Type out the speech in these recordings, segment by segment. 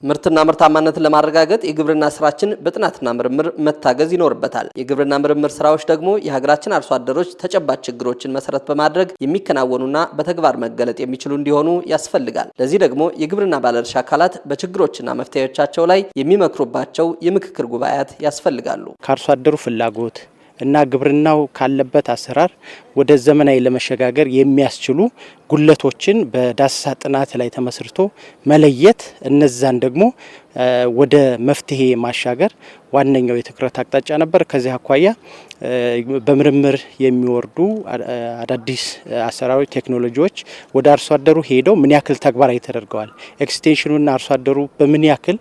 ምርትና ምርታማነትን ለማረጋገጥ የግብርና ስራችን በጥናትና ምርምር መታገዝ ይኖርበታል። የግብርና ምርምር ስራዎች ደግሞ የሀገራችን አርሶ አደሮች ተጨባጭ ችግሮችን መሰረት በማድረግ የሚከናወኑና በተግባር መገለጥ የሚችሉ እንዲሆኑ ያስፈልጋል። ለዚህ ደግሞ የግብርና ባለድርሻ አካላት በችግሮችና መፍትሄዎቻቸው ላይ የሚመክሩባቸው የምክክር ጉባኤያት ያስፈልጋሉ። ከአርሶ አደሩ ፍላጎት እና ግብርናው ካለበት አሰራር ወደ ዘመናዊ ለመሸጋገር የሚያስችሉ ጉለቶችን በዳሰሳ ጥናት ላይ ተመስርቶ መለየት እነዛን ደግሞ ወደ መፍትሄ ማሻገር ዋነኛው የትኩረት አቅጣጫ ነበር። ከዚህ አኳያ በምርምር የሚወርዱ አዳዲስ አሰራሮች፣ ቴክኖሎጂዎች ወደ አርሶ አደሩ ሄደው ምን ያክል ተግባራዊ ተደርገዋል፣ ኤክስቴንሽኑና አርሶ አደሩ በምን ያክል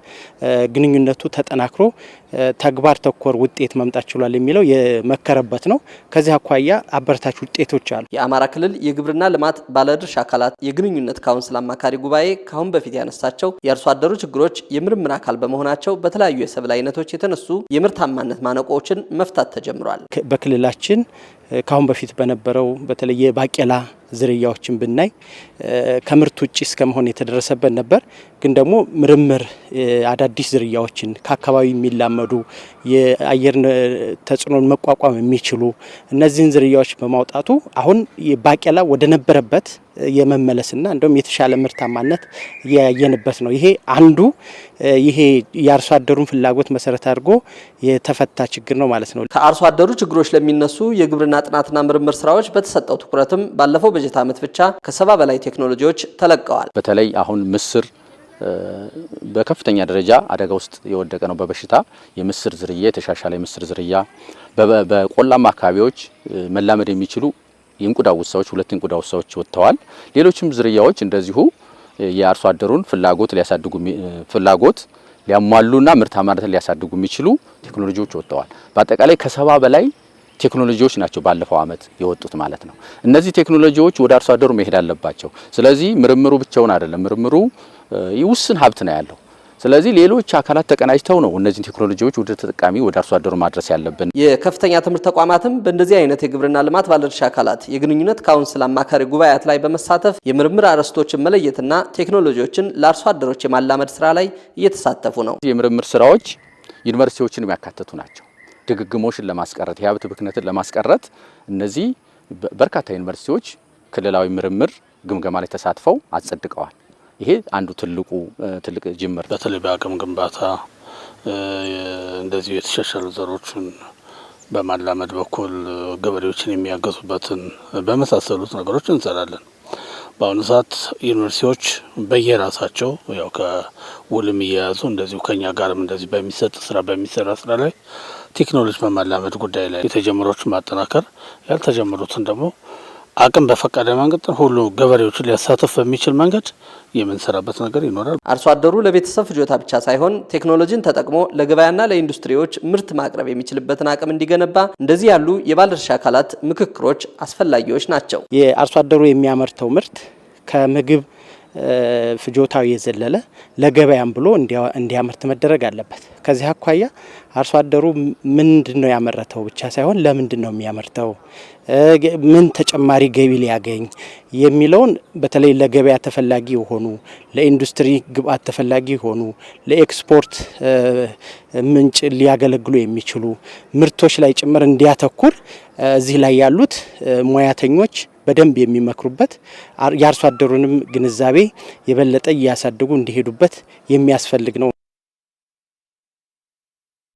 ግንኙነቱ ተጠናክሮ ተግባር ተኮር ውጤት መምጣት ችሏል የሚለው የመከረበት ነው። ከዚህ አኳያ አበረታች ውጤቶች አሉ። የአማራ ክልል የግብርና ልማት ባለድርሻ አካላት የግንኙነት ካውንስል አማካሪ ጉባኤ ካሁን በፊት ያነሳቸው የአርሶ አደሩ ችግሮች የምርምር አካል በመሆናቸው በተለያዩ የሰብል አይነቶች የተነሱ የምርታማነት ማነቆዎችን መፍታት ተጀምሯል። በክልላችን ካሁን በፊት በነበረው በተለየ ባቄላ ዝርያዎችን ብናይ ከምርት ውጪ እስከመሆን የተደረሰበት ነበር። ግን ደግሞ ምርምር አዳዲስ ዝርያዎችን ከአካባቢ የሚላመዱ የአየር ተጽዕኖን መቋቋም የሚችሉ እነዚህን ዝርያዎች በማውጣቱ አሁን ባቄላ ወደ ነበረበት የመመለስና እንደውም የተሻለ ምርታማነት ያየንበት ነው። ይሄ አንዱ የአርሶ አደሩን ፍላጎት መሰረት አድርጎ የተፈታ ችግር ነው ማለት ነው። ከአርሶ አደሩ ችግሮች ለሚነሱ የግብርና ጥናትና ምርምር ስራዎች በተሰጠው ትኩረትም ባለፈው በጀት ዓመት ብቻ ከ70 በላይ ቴክኖሎጂዎች ተለቀዋል። በተለይ አሁን ምስር በከፍተኛ ደረጃ አደጋ ውስጥ የወደቀ ነው በበሽታ። የምስር ዝርያ የተሻሻለ የምስር ዝርያ በቆላማ አካባቢዎች መላመድ የሚችሉ የእንቁዳውሳዎች 2 እንቁዳውሳዎች ወጥተዋል። ሌሎችም ዝርያዎች እንደዚሁ የአርሶ አደሩን ፍላጎት ሊያሟሉና ምርታማነትን ሊያሳድጉ የሚችሉ ቴክኖሎጂዎች ወጥተዋል። በአጠቃላይ ከ70 በላይ ቴክኖሎጂዎች ናቸው ባለፈው አመት የወጡት ማለት ነው። እነዚህ ቴክኖሎጂዎች ወደ አርሶ አደሩ መሄድ አለባቸው። ስለዚህ ምርምሩ ብቻውን አይደለም፣ ምርምሩ ውስን ሀብት ነው ያለው። ስለዚህ ሌሎች አካላት ተቀናጅተው ነው እነዚህ ቴክኖሎጂዎች ወደ ተጠቃሚ ወደ አርሶ አደሩ ማድረስ ያለብን። የከፍተኛ ትምህርት ተቋማትም በእንደዚህ አይነት የግብርና ልማት ባለድርሻ አካላት የግንኙነት ካውንስል አማካሪ ጉባኤያት ላይ በመሳተፍ የምርምር አርዕስቶችን መለየትና ቴክኖሎጂዎችን ለአርሶ አደሮች የማላመድ ስራ ላይ እየተሳተፉ ነው። የምርምር ስራዎች ዩኒቨርሲቲዎችን የሚያካትቱ ናቸው። ድግግሞሽን ለማስቀረት የሀብት ብክነትን ለማስቀረት እነዚህ በርካታ ዩኒቨርሲቲዎች ክልላዊ ምርምር ግምገማ ላይ ተሳትፈው አጸድቀዋል። ይሄ አንዱ ትልቅ ጅምር። በተለይ በአቅም ግንባታ እንደዚህ የተሻሻሉ ዘሮችን በማላመድ በኩል ገበሬዎችን የሚያገዙበትን በመሳሰሉት ነገሮች እንሰራለን። በአሁኑ ሰዓት ዩኒቨርሲቲዎች በየራሳቸው ያው ከውልም እየያዙ እንደዚሁ ከኛ ጋርም እንደዚህ በሚሰራ ስራ ላይ ቴክኖሎጂ በማላመድ ጉዳይ ላይ የተጀመሩትን ማጠናከር ያልተጀመሩትን ደግሞ አቅም በፈቀደ መንገድ ሁሉ ገበሬዎችን ሊያሳተፍ በሚችል መንገድ የምንሰራበት ነገር ይኖራል። አርሶ አደሩ ለቤተሰብ ፍጆታ ብቻ ሳይሆን ቴክኖሎጂን ተጠቅሞ ለገበያና ለኢንዱስትሪዎች ምርት ማቅረብ የሚችልበትን አቅም እንዲገነባ እንደዚህ ያሉ የባለድርሻ አካላት ምክክሮች አስፈላጊዎች ናቸው። የአርሶ አደሩ የሚያመርተው ምርት ከምግብ ፍጆታው የዘለለ ለገበያም ብሎ እንዲያመርት መደረግ አለበት። ከዚህ አኳያ አርሶ አደሩ ምንድነው ያመረተው ብቻ ሳይሆን ለምንድነው የሚያመርተው፣ ምን ተጨማሪ ገቢ ሊያገኝ የሚለውን በተለይ ለገበያ ተፈላጊ የሆኑ ለኢንዱስትሪ ግብአት ተፈላጊ የሆኑ ለኤክስፖርት ምንጭ ሊያገለግሉ የሚችሉ ምርቶች ላይ ጭምር እንዲያተኩር እዚህ ላይ ያሉት ሙያተኞች በደንብ የሚመክሩበት የአርሶ አደሩንም ግንዛቤ የበለጠ እያሳደጉ እንዲሄዱበት የሚያስፈልግ ነው።